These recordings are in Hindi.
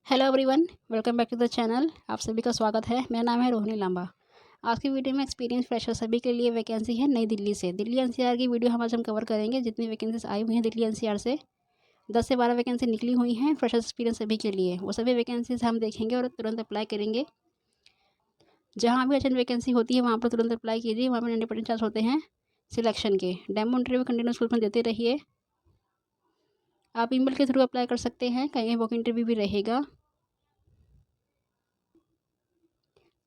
Hello everyone, welcome back to the channel. आप सभी का स्वागत है। मेरा नाम है रोहिणी लांबा। आज की वीडियो में एक्सपीरियंस फ्रेशर सभी के लिए वैकेंसी है नई दिल्ली से। दिल्ली एनसीआर की वीडियो हम आज कवर करेंगे। जितनी वैकेंसीज आई हुई हैं दिल्ली एनसीआर से 10 से 12 वैकेंसी निकली हुई हैं फ्रेशर एक्सपीरियंस सभी के लिए। वो सभी वैकेंसीज हम देखेंगे और तुरंत अप्लाई करेंगे। जहाँ भी अर्जेंट वैकेंसी होती है वहाँ पर तुरंत अप्लाई कीजिए। वहाँ पर 90% चांस होते हैं सिलेक्शन के। डेमो इंटरव्यू कंटिन्यूस ग्रुप में देते रहिए। आप ईमेल के थ्रू अप्लाई कर सकते हैं, कहीं वॉक इंटरव्यू भी रहेगा।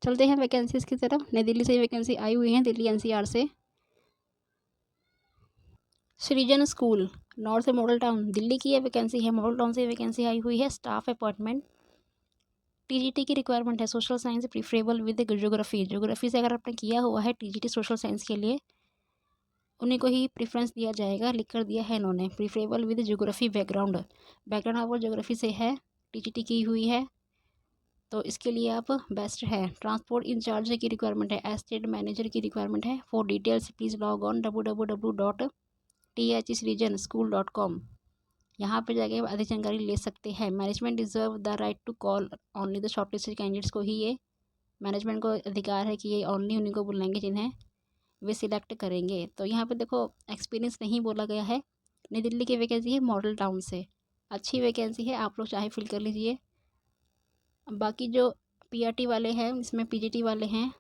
चलते हैं वैकेंसीज की तरफ। नई दिल्ली से वैकेंसी आई हुई है दिल्ली एनसीआर से। सृजन school, north model town, Delhi की ये वैकेंसी है। मॉडल टाउन से वैकेंसी आई हुई है। स्टाफ अपॉइंटमेंट, टीजीटी की रिक्वायरमेंट है। Social science preferable with geography. Geography से अगर आपने किया हुआ है टीजीटी सोशल साइंस के लिए, उन्हीं को ही प्रेफरेंस दिया जाएगा। लिख कर दिया है इन्होंने, preferable with geography background. Background आपको ज्योग्राफी से है, टीजीटी की हुई है, तो इसके लिए आप बेस्ट है। ट्रांसपोर्ट इंचार्ज की रिक्वायरमेंट है। एस्टेट मैनेजर की रिक्वायरमेंट है। For details please log on www.thsregionschool.com। यहाँ पे जाके आप अधिक जानकारी ले सकते हैं। Management deserve the right to call only the shortlisted candidates को ही ये मैनेजमेंट को अधिकार है कि ये ओनली उन्हीं को बुलाएंगे जिन्हें वे सिलेक्ट करेंगे। तो यहाँ पे देखो एक्सपीरियंस नहीं बोला गया है। नई दिल्ली की वैकेंसी है मॉडल टाउन से। अच्छी वैकेंसी है, आप लोग चाहे फिल कर लीजिए। बाकी जो पीआरटी वाले हैं, इसमें पीजीटी वाले हैं,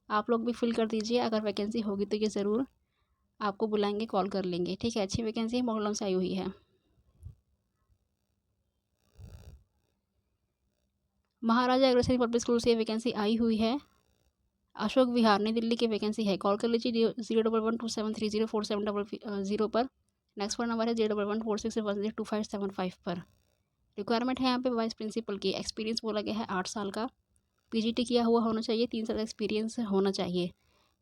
आप लोग भी फिल कर दीजिए। अगर वैकेंसी होगी तो ये ज़रूर आपको बुलाएंगे, कॉल कर लेंगे। ठीक है, अच्छी वैकेंसी है, मॉडल से आई हुई है। महाराजा अग्रसेन पब्लिक स्कूल से वैकेंसी आई हुई है। अशोक विहार नई दिल्ली की वैकेंसी है। कॉल कर लीजिए 01127304700 पर। नेक्स्ट फोन नंबर है 01146102575 पर। रिक्वायरमेंट है यहाँ पे वाइस प्रिंसिपल की। एक्सपीरियंस बोला गया है 8 साल का। पीजीटी किया हुआ होना चाहिए। 3 साल एक्सपीरियंस होना चाहिए।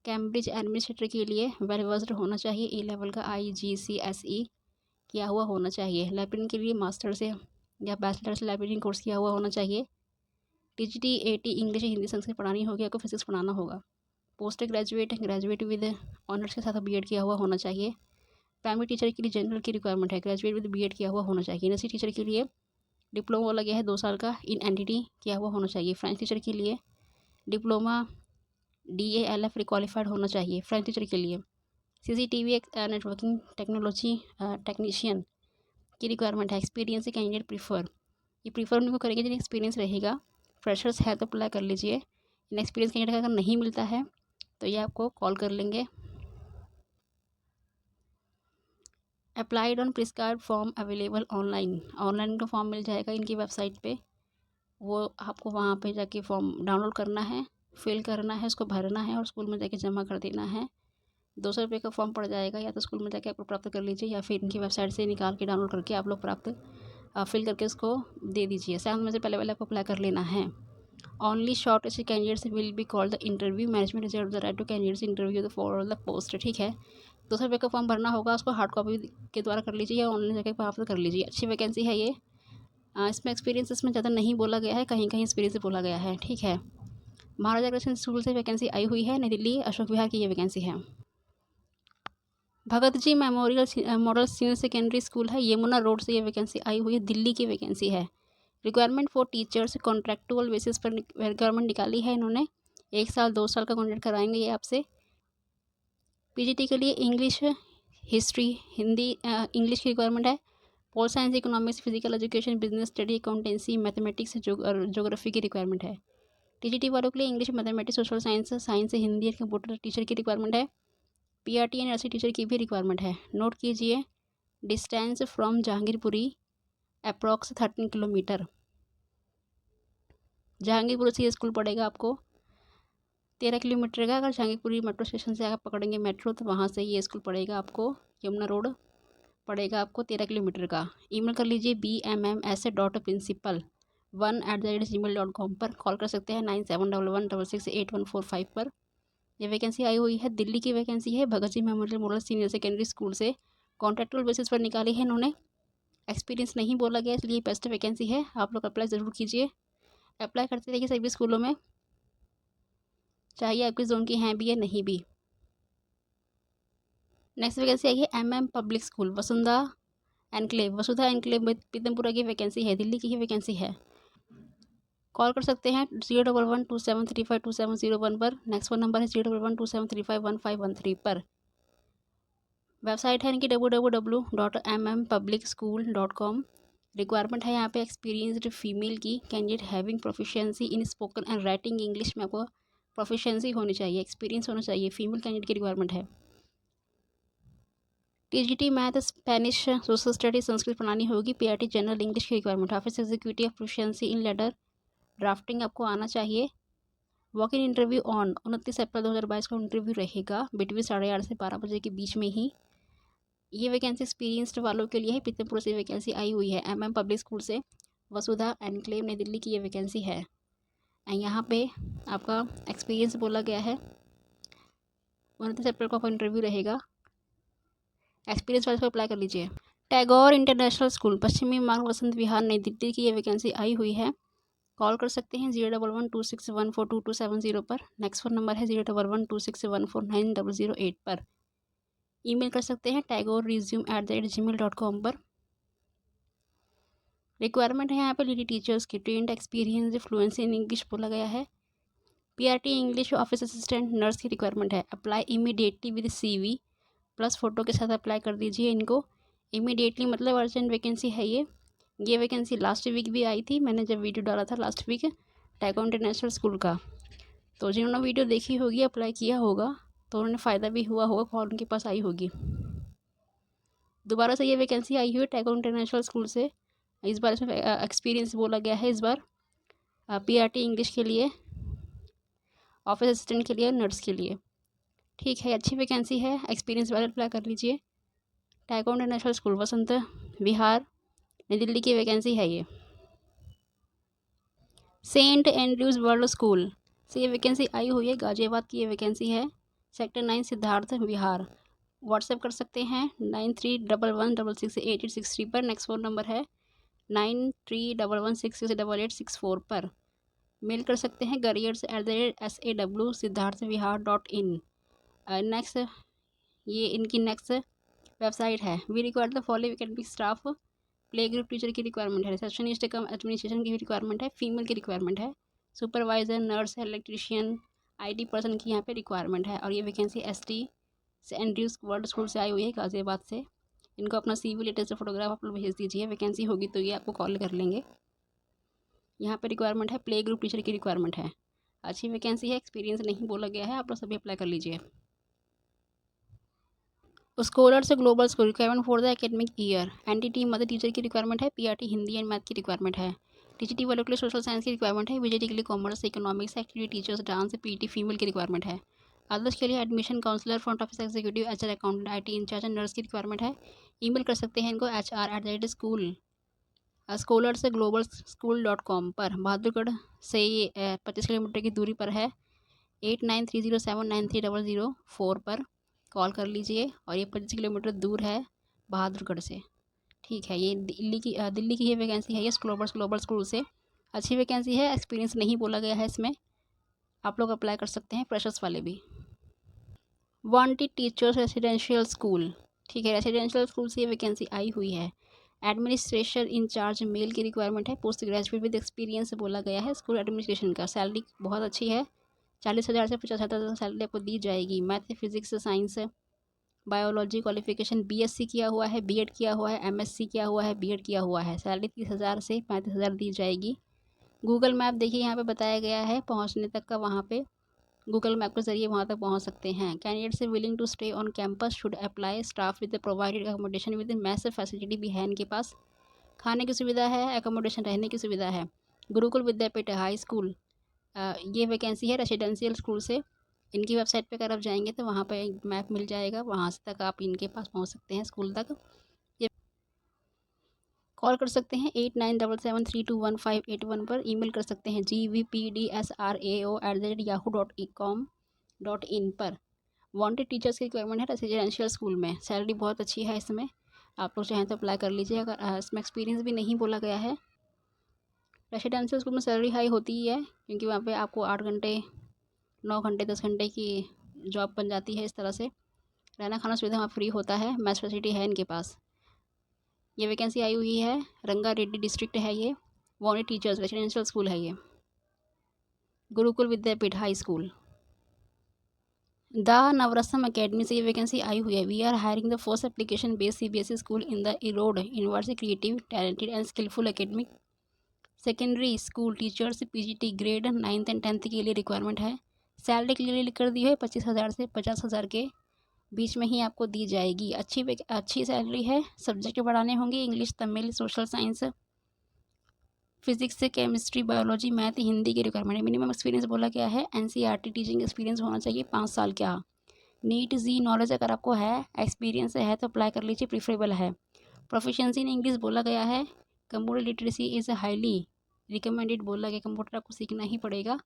कैम्ब्रिज एडमिनिस्ट्रेटर के लिए वेल वर्स्ड होना चाहिए। ए लेवल का IGCSE किया हुआ होना चाहिए। लाइब्रेरियन के लिए मास्टर से या बैचलर से लाइब्रेरियन कोर्स किया हुआ होना चाहिए। TGT AT English Hindi Sanskrit पढ़ानी होगी, आपको फिजिक्स पढ़ाना होगा। Post graduate graduate with honours के साथ बीएड किया हुआ होना चाहिए। प्राइमरी टीचर के लिए जनरल की रिक्वायरमेंट है। ग्रेजुएट विद बीएड किया हुआ होना चाहिए। नर्सरी टीचर के लिए डिप्लोमा वाला गया है 2 साल का इन एनटीटी किया हुआ होना चाहिए। फ्रेंच टीचर के लिए डिप्लोमा DALF रिक्वालिफाइड होना चाहिए। फ्रेंच टीचर के लिए CCTV नेटवर्किंग टेक्नोलॉजी टेक्नीशियन की रिक्वायरमेंट है। एक्सपीरियंस कैंडिडेट प्रीफर, ये प्रीफर उनको करेंगे जिन्हें एक्सपीरियंस रहेगा। फ्रेशर्स है तो अप्लाई कर लीजिए। इन एक्सपीरियंस कैंडिडेट अगर नहीं मिलता है तो ये आपको कॉल कर लेंगे। Applied on prescribe form available online. Online का फॉर्म मिल जाएगा इनकी वेबसाइट पे। वो आपको वहाँ पे जाके फॉर्म डाउनलोड करना है, फिल करना है, उसको भरना है और स्कूल में जाके जमा कर देना है। 200 रुपये का फॉर्म पड़ जाएगा। या तो स्कूल में जाके आपको प्राप्त कर लीजिए या फिर इनकी वेबसाइट से निकाल के डाउनलोड करके आप लोग प्राप्त फिल करके उसको दे दीजिए। 7 में से पहले आपको अप्लाई कर लेना है। Only shortlisted candidates will be called the interview. Management reserve the right to candidates interview for the post. ठीक है, 200 रुपये का फॉर्म भरना होगा, उसको हार्ड कॉपी के द्वारा कर लीजिए या ऑनलाइन जाकर प्राप्त कर लीजिए। अच्छी वैकेंसी है ये। इसमें एक्सपीरियंस इसमें ज़्यादा नहीं बोला गया है, कहीं कहीं एक्सपीरियंस बोला गया है। ठीक है, महाराजा अग्रसेन स्कूल से वैकेंसी आई हुई है। नई दिल्ली अशोक विहार की ये वैकेंसी है। Bhagat ji memorial model senior secondary school है, यमुना रोड से ये वैकेंसी आई हुई है। दिल्ली की वैकेंसी है। रिक्वायरमेंट फॉर टीचर्स कॉन्ट्रैक्टुअल बेसिस पर रिक्वायरमेंट निकाली है इन्होंने। 1 साल 2 साल का कॉन्ट्रैक्ट कराएंगे ये आपसे। पीजीटी के लिए इंग्लिश हिस्ट्री हिंदी इंग्लिश की रिक्वायरमेंट है। Pol science economics physical education business study accountancy mathematics geography की रिक्वायरमेंट है। टीजीटी वालों के लिए English mathematics social science science Hindi और कंप्यूटर टीचर की रिक्वायरमेंट है। पीआरटी एंड नर्सरी टीचर की भी रिक्वायरमेंट है। नोट कीजिए, distance from Jahangirpuri approx 13 kilometre. Jahangirpur से ये स्कूल पड़ेगा आपको 13 किलोमीटर का। अगर जहांगीरपुरी मेट्रो स्टेशन से आप पकड़ेंगे मेट्रो तो वहाँ से ये स्कूल पड़ेगा आपको, यमुना रोड पड़ेगा आपको 13 किलोमीटर का। ईमेल कर लीजिए bmms.principal1@gmail.com पर। कॉल कर सकते हैं 9711668145 पर। यह वैकेंसी आई हुई है। दिल्ली की वैकेंसी है। Bhagat ji memorial model senior secondary school से कॉन्ट्रैक्चुअल बेसिस पर निकाली है इन्होंने। एक्सपीरियंस नहीं बोला गया इसलिए बेस्ट वैकेंसी है। आप लोग अप्लाई ज़रूर कीजिए। अप्लाई करते रहिए सभी स्कूलों में, चाहिए आपकी जोन की हैं भी या नहीं भी। नेक्स्ट वैकेंसी आई है MM public school Vasundhara enclave. Vasudha enclave Pitampura की वैकेंसी है। दिल्ली की ही वैकेंसी है। कॉल कर सकते हैं 01127352701 पर। नेक्स्ट फ़ोन नंबर है 01127351513 पर। वेबसाइट है इनकी www.mmpublicschool.com। रिक्वायरमेंट है यहाँ पे एक्सपीरियंसड फीमेल की candidate having proficiency in spoken and writing English में आपको प्रोफिशिएंसी होनी चाहिए, एक्सपीरियंस होना चाहिए, फीमेल कैंडिडेट की रिक्वायरमेंट है। TGT math, Spanish, social studies, Sanskrit पढ़ानी होगी। पीआरटी जनरल इंग्लिश की रिक्वायरमेंट। ऑफिस एग्जीक्यूटिव प्रोफिशिएंसी इन लेटर ड्राफ्टिंग आपको आना चाहिए। वॉक इन इंटरव्यू ऑन 29 अप्रैल 2022 को इंटरव्यू रहेगा बिटवीन 8:30 से 12 बजे के बीच में ही। ये वैकेंसी एक्सपीरियंस्ड वालों के लिए है। पितमपुर से वैकेंसी आई हुई है। एमएम पब्लिक स्कूल से वसुधा एनक्लेव नई दिल्ली की ये वैकेंसी है। यहाँ पे आपका एक्सपीरियंस बोला गया है। 29 अप्रैल को आपका इंटरव्यू रहेगा। एक्सपीरियंस वाले को अप्लाई कर लीजिए। टैगोर इंटरनेशनल स्कूल, पश्चिमी मार्ग, वसंत विहार, नई दिल्ली की ये वैकेंसी आई हुई है। कॉल कर सकते हैं 01126142270 पर। नेक्स्ट फ़ोन नंबर है 01126149008 पर। ईमेल कर सकते हैं tagore@gmail.com पर। रिक्वायरमेंट है यहाँ पे लेडी टीचर्स की trend experience fluency in English बोला गया है। PRT English office assistant nurse की रिक्वायरमेंट है। Apply immediately with CV plus photo के साथ अप्लाई कर दीजिए इनको। इमीडिएटली मतलब अर्जेंट वैकेंसी है ये वैकेंसी लास्ट वीक भी आई थी। मैंने जब वीडियो डाला था last week Tagore international school का, तो जिन्होंने वीडियो देखी होगी, अप्लाई किया होगा, तो उन्हें फ़ायदा भी हुआ होगा, कॉल उनके पास आई होगी। दोबारा से ये वैकेंसी आई हुई है टैगोर इंटरनेशनल स्कूल से। इस बार इसमें एक्सपीरियंस बोला गया है। इस बार पीआरटी इंग्लिश के लिए, ऑफिस असिस्टेंट के लिए, नर्स के लिए। ठीक है, अच्छी वैकेंसी है। एक्सपीरियंस वाले अप्लाई कर लीजिए। टैगोर इंटरनेशनल स्कूल, वसंत विहार, नई दिल्ली की वैकेंसी है ये। सेंट एंड्रयूज़ वर्ल्ड स्कूल से ये वैकेंसी आई हुई है। गाजियाबाद की ये वैकेंसी है। सेक्टर 9 सिद्धार्थ विहार। व्हाट्सएप कर सकते हैं 9311668863 पर। नेक्स्ट फ़ोन नंबर है 9311668864 पर। मेल कर सकते हैं careers@saw Siddharth Vihar .in। Next ये इनकी नेक्स्ट वेबसाइट है। We require the following academic staff. Play group teacher की रिक्वायरमेंट है। रिसेप्शनिस्ट कम एडमिनिस्ट्रेशन की रिक्वायरमेंट है। फीमेल की रिक्वायरमेंट है। Supervisor, nurse, electrician, IT person की यहाँ पे रिक्वायरमेंट है। और ये वैकेंसी एसटी से एंड्रयूज़ वर्ल्ड स्कूल से आई हुई है, गाजियाबाद से। इनको अपना CV लेटेस्ट फोटोग्राफ आप लोग भेज दीजिए। वैकेंसी होगी तो ये आपको कॉल कर लेंगे। यहाँ पे रिक्वायरमेंट है प्ले ग्रुप टीचर की रिक्वायरमेंट है। अच्छी वैकेंसी है। एक्सपीरियंस नहीं बोला गया है। आप लोग सभी अप्लाई कर लीजिए। स्कॉलर से global school requirement for the academic year. NTT mother teacher की रिक्वायरमेंट है। पीआरटी हिंदी एंड मैथ की रिक्वायरमेंट है। टीजीटी वालों के लिए सोशल साइंस की रिक्वायरमेंट है। बीजेटी के लिए commerce, economics, activity teachers, dance, PT female की रिक्वायरमेंट है। अदर्स के लिए admission counsellor, front office executive, HR accountant, IT in charge, nurse की रिक्वायरमेंट है। ईमेल कर सकते हैं इनको HR@school स्कॉलर से global.school.com पर। बहादुरगढ़ से ये 25 किलोमीटर की दूरी पर है। 8930793004 पर कॉल कर लीजिए। और ये 25 किलोमीटर दूर है बहादुरगढ़ से। ठीक है, ये दिल्ली की ये वैकेंसी है। ये ग्लोबल स्कूल से अच्छी वैकेंसी है। एक्सपीरियंस नहीं बोला गया है इसमें। आप लोग अप्लाई कर सकते हैं, फ्रेशर्स वाले भी। Wanted teachers residential school. ठीक है, रेसिडेंशियल स्कूल से ये वैकेंसी आई हुई है। एडमिनिस्ट्रेशन इंचार्ज मेल की रिक्वायरमेंट है। पोस्ट ग्रेजुएट विद एक्सपीरियंस बोला गया है स्कूल एडमिनिस्ट्रेशन का। सैलरी बहुत अच्छी है। 40,000 से 50,000 तक सैलरी आपको दी जाएगी। Math, physics, science, biology qualification BSc किया हुआ है, B.Ed किया हुआ है, MSc किया हुआ है, B.Ed किया हुआ है। सैलरी 30,000 से 35,000 दी जाएगी। गूगल मैप देखिए यहाँ पे बताया गया है पहुँचने तक का। वहाँ पे गूगल मैप के ज़रिए वहाँ तक पहुँच सकते हैं। कैंडिडेट से willing to stay on campus should apply. Staff with provided accommodation with mess facility भी है इनके पास। खाने की सुविधा है, एकोमोडेशन रहने की सुविधा है। गुरुकुल विद्यापीठ हाई स्कूल ये वैकेंसी है रेसिडेंशियल स्कूल से। इनकी वेबसाइट पे अगर आप जाएंगे तो वहाँ पे मैप मिल जाएगा। वहाँ से तक आप इनके पास पहुँच सकते हैं स्कूल तक। ये कॉल कर सकते हैं 8977321581 पर। ईमेल कर सकते हैं gvpdsrao@yahoo.com.in पर। वांटेड टीचर्स की रिक्वायरमेंट है रेसिडेंशियल स्कूल में। सैलरी बहुत अच्छी है इसमें। आप लोग चाहें तो अप्लाई कर लीजिए। अगर इसमें एक्सपीरियंस भी नहीं बोला गया है। रेसिडेंशियल स्कूल में सैलरी हाई होती ही है, क्योंकि वहाँ पे आपको 8 घंटे, 9 घंटे, 10 घंटे की जॉब बन जाती है। इस तरह से रहना खाना सुविधा वहाँ फ्री होता है। मैथ फैसिलिटी है इनके पास। ये वैकेंसी आई हुई है। रंगा रेड्डी डिस्ट्रिक्ट है ये। वांटेड टीचर्स रेसिडेंशियल स्कूल है ये। Gurukul Vidyapeeth high school. The Navratna academy से ये वैकेंसी आई हुई है। We are hiring the first application based CBSE school in the Erode university creative talented and skilful academic secondary school teachers PGT grade 9th and 10th के लिए रिक्वायरमेंट है। सैलरी क्लियरली लिख कर दी है 25,000 से 50,000 के बीच में ही आपको दी जाएगी। अच्छी सैलरी है। सब्जेक्ट पढ़ाने होंगे English, Tamil, social science, physics, chemistry, biology, math, Hindi की रिक्वायरमेंट है। मिनिमम एक्सपीरियंस बोला गया है NCERT टीचिंग एक्सपीरियंस होना चाहिए 5 साल का। नीट जी नॉलेज अगर आपको है, एक्सपीरियंस है तो अप्लाई कर लीजिए, प्रीफरेबल है। प्रोफिशिएंसी इन इंग्लिश बोला गया है। Computer literacy is highly recommended बोला गया। कंप्यूटर आपको सीखना ही पड़ेगा।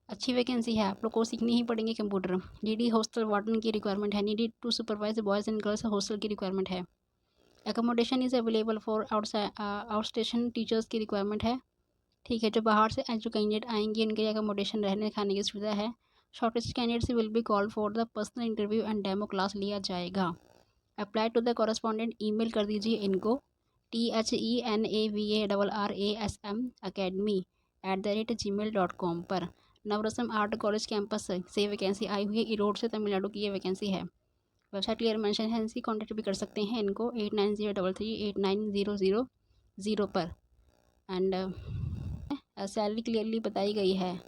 अच्छी वैकेंसी है, आप लोग को सीखनी ही पड़ेंगे कंप्यूटर। नीडी हॉस्टल वार्डन की रिक्वायरमेंट है। Needy to supervise boys and girls hostel की रिक्वायरमेंट है। Accommodation is available for outstation teachers की रिक्वायरमेंट है। ठीक है, जो बाहर से जो कैंडिडेट आएंगे उनके लिए एकोमोडेशन रहने खाने की सुविधा है। Shortest candidates will be call for the personal interview and demo class लिया जाएगा। Apply to the correspondent email कर दीजिए इनको THENAVARRASM academy@gmail.com पर। नवरत्न आर्ट कॉलेज कैंपस से वैकेंसी आई हुई है। इरोड से तमिलनाडु की ये वैकेंसी है। वेबसाइट क्लियर मेंशन है, इनसी कॉन्टैक्ट भी कर सकते हैं इनको 8903389000 पर। एंड सैलरी क्लियरली बताई गई है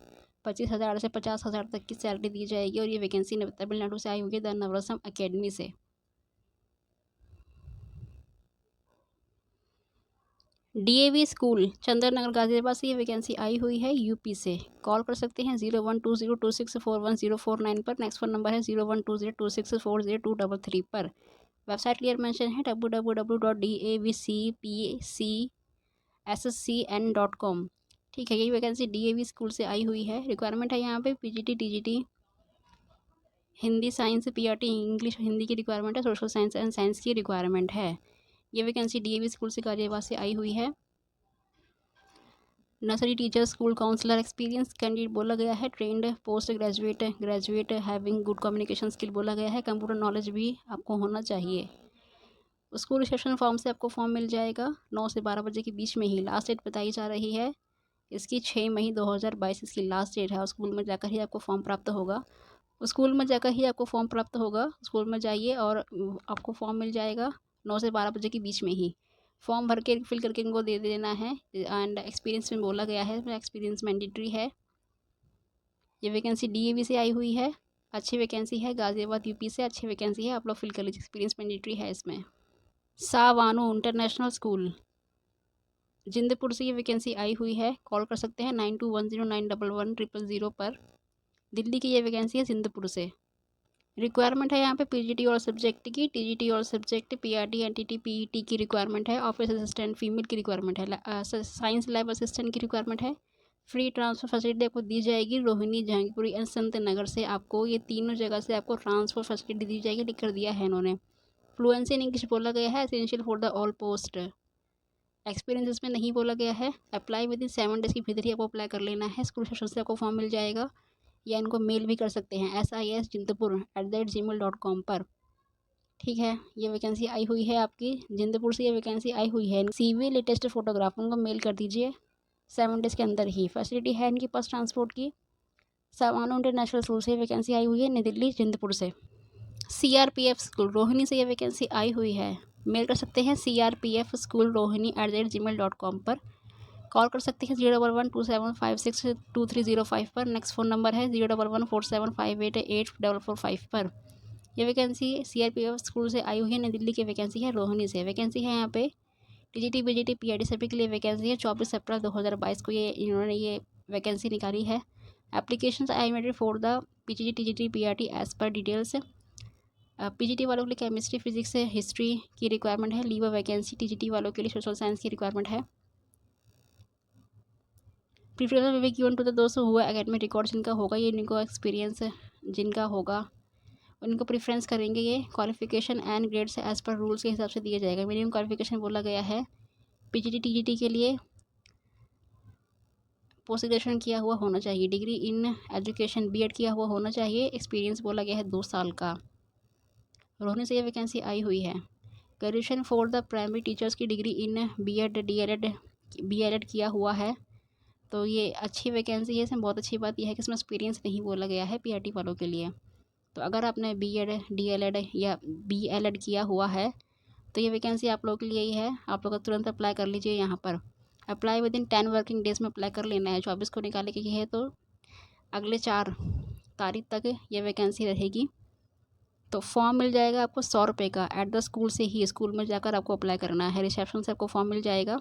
25,000 से 50,000 तक की सैलरी दी जाएगी। और ये वैकेंसी तमिलनाडु से आई हुई है द नवरत्न अकेडमी से। DAV स्कूल चंद्रनगर गाजियाबाद से ये वैकेंसी आई हुई है यूपी से। कॉल कर सकते हैं 012026410449 पर। नेक्स्ट फ़ोन नंबर है 012026402233 पर। वेबसाइट क्लियर मेंशन है www.davcpcscn.com। ठीक है, यही वैकेंसी DAV स्कूल से आई हुई है। रिक्वायरमेंट है यहाँ पे PGT TGT Hindi science PRT English Hindi की रिक्वायरमेंट है। सोशल साइंस एंड साइंस की रिक्वायरमेंट है। ये वैकेंसी DAV स्कूल से गाजियाबाद से आई हुई है। Nursery teacher school counsellor experience candidate बोला गया है। Trained post graduate having good communication skill बोला गया है। कंप्यूटर नॉलेज भी आपको होना चाहिए। स्कूल रिसेप्शन फॉर्म से आपको फॉर्म मिल जाएगा 9 से 12 बजे के बीच में ही। लास्ट डेट बताई जा रही है इसकी 6 मई 2022 इसकी लास्ट डेट है। और स्कूल में जाकर ही आपको फॉर्म प्राप्त होगा। स्कूल में स्कूल में जाइए और आपको फॉर्म मिल जाएगा 9 से 12 बजे के बीच में ही। फॉर्म भर के फिल करके इनको दे देना है। एंड एक्सपीरियंस में बोला गया है, एक्सपीरियंस मैंडेटरी है। ये वैकेंसी DAV से आई हुई है। अच्छी वैकेंसी है। गाजियाबाद यूपी से अच्छी वैकेंसी है, आप लोग फिल कर लीजिए, एक्सपीरियंस मैंडेटरी है इसमें। सावानू इंटरनेशनल स्कूल जिंदपुर से ये वैकेंसी आई हुई है। कॉल कर सकते हैं 9210911100 पर। दिल्ली की ये वैकेंसी है जिंदपुर से। रिक्वायरमेंट है यहाँ पे PGT और सब्जेक्ट की, TGT और सब्जेक्ट, PRT NTT PET की रिक्वायरमेंट है। ऑफिस असिस्टेंट फीमेल की रिक्वायरमेंट है। साइंस लैब असिस्टेंट की रिक्वायरमेंट है। फ्री ट्रांसफ़र फैसिलिटी आपको दी जाएगी। रोहिणी, जहांगीरपुरी एंड संत नगर से आपको ये तीनों जगह से आपको ट्रांसफ़र फैसिलिटी दी जाएगी, लिख कर दिया है इन्होंने। फ्लुएंसी इन इंग्लिश बोला गया है, essential for the all post. Experience इसमें नहीं बोला गया है। अप्लाई विद इन 7 डेज़ के भीतर ही आपको अप्लाई कर लेना है। स्कूल सेक्शन से आपको फॉर्म मिल जाएगा या इनको मेल भी कर सकते हैं SISjindapur@gmail.com पर। ठीक है, ये वैकेंसी आई हुई है आपकी जिंदपुर से। ये वैकेंसी आई हुई है। CV लेटेस्ट फोटोग्राफ उनको मेल कर दीजिए 7 डेज़ के अंदर ही। फैसिलिटी है इनके पास ट्रांसपोर्ट की। सावानो इंटरनेशनल स्कूल से वैकेंसी आई हुई है नई दिल्ली जिंदपुर से। CRPF स्कूल रोहिणी से ये वैकेंसी आई हुई है। मेल कर सकते हैं CRPF स्कूल rohini@gmail.com पर। कॉल कर सकते हैं 01127562305 पर। नेक्स्ट फ़ोन नंबर है 01147588445 पर। यह वैकेंसी CRPF स्कूल से आई हुई है। नई दिल्ली की वैकेंसी है रोहिणी से। वैकेंसी है यहाँ पे TGT BGT PIT सभी के लिए वैकेंसी है। 24 अप्रैल 2022 को इन्होंने ये वैकेंसी निकाली है। Application I made for the PGT TGT PRT as per details. PGT वालों के लिए केमिस्ट्री, फिजिक्स, हिस्ट्री की रिक्वायरमेंट है। लीवर वैकेंसी TGT वालों के लिए सोशल साइंस की रिक्वायरमेंट है। Preference will be given to the दोस्त हुआ एकेडमिक रिकॉर्ड जिनका होगा, ये इनको एक्सपीरियंस जिनका होगा उनको प्रेफरेंस करेंगे। ये qualification and grades as per rules के हिसाब से दिया जाएगा। मिनिमम क्वालिफिकेशन बोला गया है PGT TGT के लिए पोस्ट ग्रेजुएशन किया हुआ होना चाहिए। डिग्री इन एजुकेशन B.Ed किया हुआ होना चाहिए। एक्सपीरियंस बोला गया है 2 साल का। रोहिणी से ये वैकेंसी आई हुई है। Graduation for the primary teachers की डिग्री इन B.Ed DLED किया हुआ है तो ये अच्छी वैकेंसी है। इसमें बहुत अच्छी बात यह है कि इसमें एक्सपीरियंस नहीं बोला गया है पीआरटी वालों के लिए। तो अगर आपने बीएड, डीएलएड या बीएलएड किया हुआ है तो ये वैकेंसी आप लोगों के लिए ही है। आप लोग तुरंत अप्लाई कर लीजिए। यहाँ पर apply with in 10 working days में अप्लाई कर लेना है। 24 को निकाले की है तो अगले 4 तारीख तक ये वैकेंसी रहेगी। तो फॉर्म मिल जाएगा आपको 100 रुपये का। एट द स्कूल से ही, स्कूल में जाकर आपको अप्लाई करना है। रिसेप्शन से आपको फॉर्म मिल जाएगा,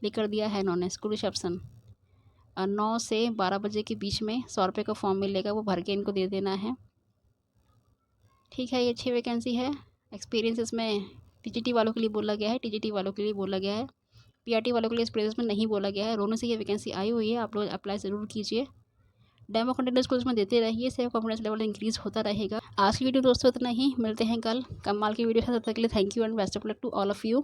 लिख कर दिया है इन्होंने, स्कूल रिसेप्शन। 9 से 12 बजे के बीच में 100 रुपये का फॉर्म मिलेगा, वो भर के इनको दे देना है। ठीक है, ये अच्छी वैकेंसी है। एक्सपीरियंस इसमें टीजीटी वालों के लिए बोला गया है, टीजीटी वालों के लिए बोला गया है, पीआरटी वालों के लिए एक्सपीरियंस में नहीं बोला गया है। दोनों से ये वैकेंसी आई हुई है। आप लोग अप्लाई ज़रूर कीजिए। डेमो कंटेंट स्कूल्स में देते रहिए, सेल्फ कॉन्फिडेंस लेवल इंक्रीज होता रहेगा। आज की वीडियो दोस्तों इतना ही, मिलते हैं कल कमाल की वीडियो है। तब तक के लिए thank you and best of luck to all of you.